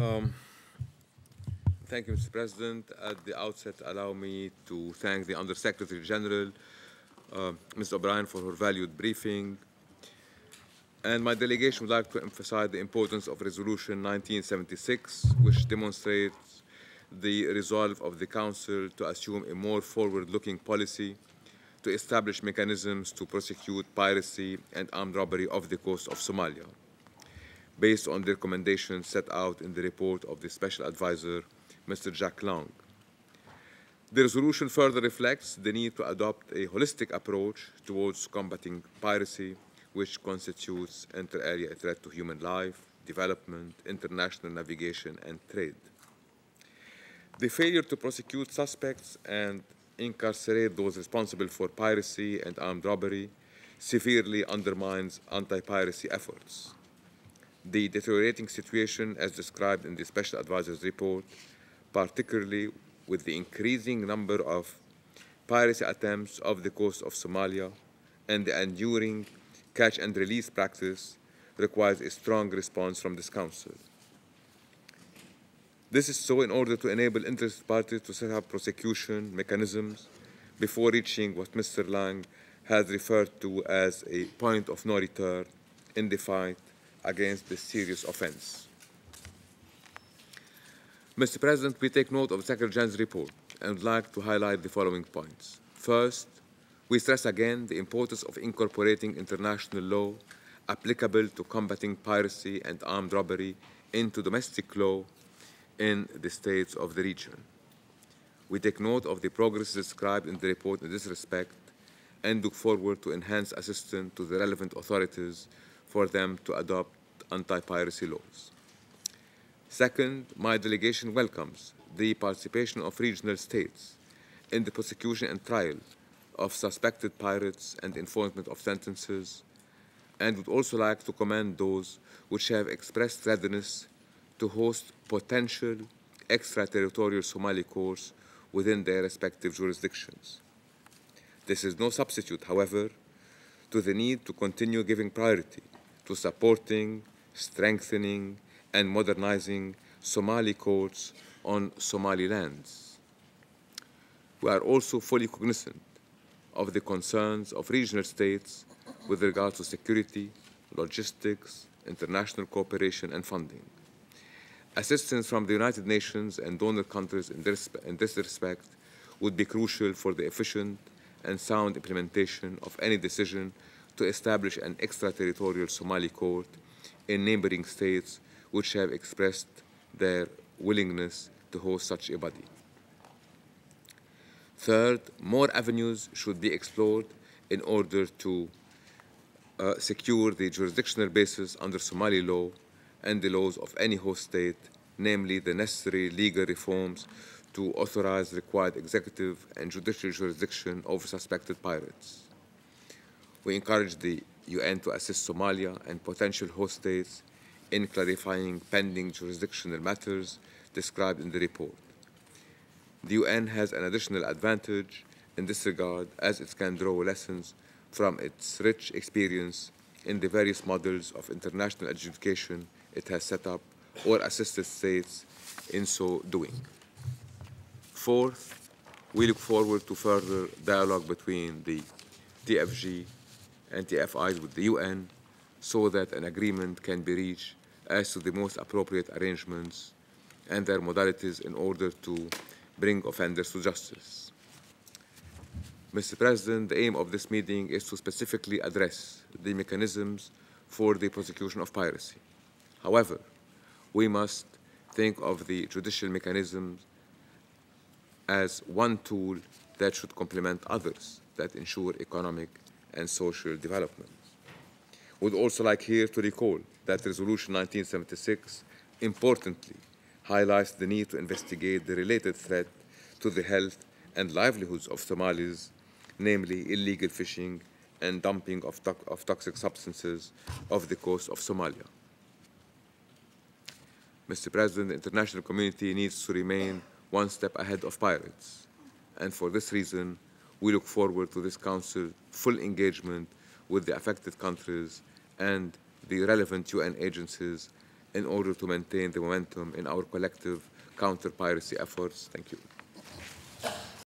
Um, Thank you, Mr. President. At the outset, allow me to thank the Undersecretary General, Ms. O'Brien, for her valued briefing. And my delegation would like to emphasize the importance of Resolution 1976, which demonstrates the resolve of the Council to assume a more forward-looking policy to establish mechanisms to prosecute piracy and armed robbery off the coast of Somalia, based on the recommendations set out in the report of the Special Advisor, Mr. Jack Long. The resolution further reflects the need to adopt a holistic approach towards combating piracy, which constitutes inter-area threat to human life, development, international navigation, and trade. The failure to prosecute suspects and incarcerate those responsible for piracy and armed robbery severely undermines anti-piracy efforts. The deteriorating situation, as described in the Special Advisor's report, particularly with the increasing number of piracy attempts off the coast of Somalia and the enduring catch and release practice, requires a strong response from this Council. This is so in order to enable interested parties to set up prosecution mechanisms before reaching what Mr. Lang has referred to as a point of no return in the fight against this serious offense. Mr. President, we take note of the Secretary General's report and would like to highlight the following points. First, we stress again the importance of incorporating international law applicable to combating piracy and armed robbery into domestic law in the states of the region. We take note of the progress described in the report in this respect and look forward to enhanced assistance to the relevant authorities for them to adopt anti-piracy laws. Second, my delegation welcomes the participation of regional states in the prosecution and trial of suspected pirates and enforcement of sentences, and would also like to commend those which have expressed readiness to host potential extraterritorial Somali courts within their respective jurisdictions. This is no substitute, however, to the need to continue giving priority to supporting, strengthening, and modernizing Somali courts on Somali lands. We are also fully cognizant of the concerns of regional states with regard to security, logistics, international cooperation, and funding. Assistance from the United Nations and donor countries in this respect would be crucial for the efficient and sound implementation of any decision to establish an extraterritorial Somali court in neighboring states which have expressed their willingness to host such a body. Third, more avenues should be explored in order to secure the jurisdictional basis under Somali law and the laws of any host state, namely the necessary legal reforms to authorize required executive and judicial jurisdiction over suspected pirates. We encourage the UN to assist Somalia and potential host states in clarifying pending jurisdictional matters described in the report. The UN has an additional advantage in this regard as it can draw lessons from its rich experience in the various models of international adjudication it has set up or assisted states in so doing. Fourth, we look forward to further dialogue between the TFG and TFIs with the UN so that an agreement can be reached as to the most appropriate arrangements and their modalities in order to bring offenders to justice. Mr. President, the aim of this meeting is to specifically address the mechanisms for the prosecution of piracy. However, we must think of the judicial mechanisms as one tool that should complement others that ensure economic and social development. Would also like here to recall that Resolution 1976 importantly highlights the need to investigate the related threat to the health and livelihoods of Somalis, namely illegal fishing and dumping of toxic substances off the coast of Somalia. Mr. President, the international community needs to remain one step ahead of pirates, and for this reason, we look forward to this Council's full engagement with the affected countries and the relevant UN agencies in order to maintain the momentum in our collective counter-piracy efforts. Thank you.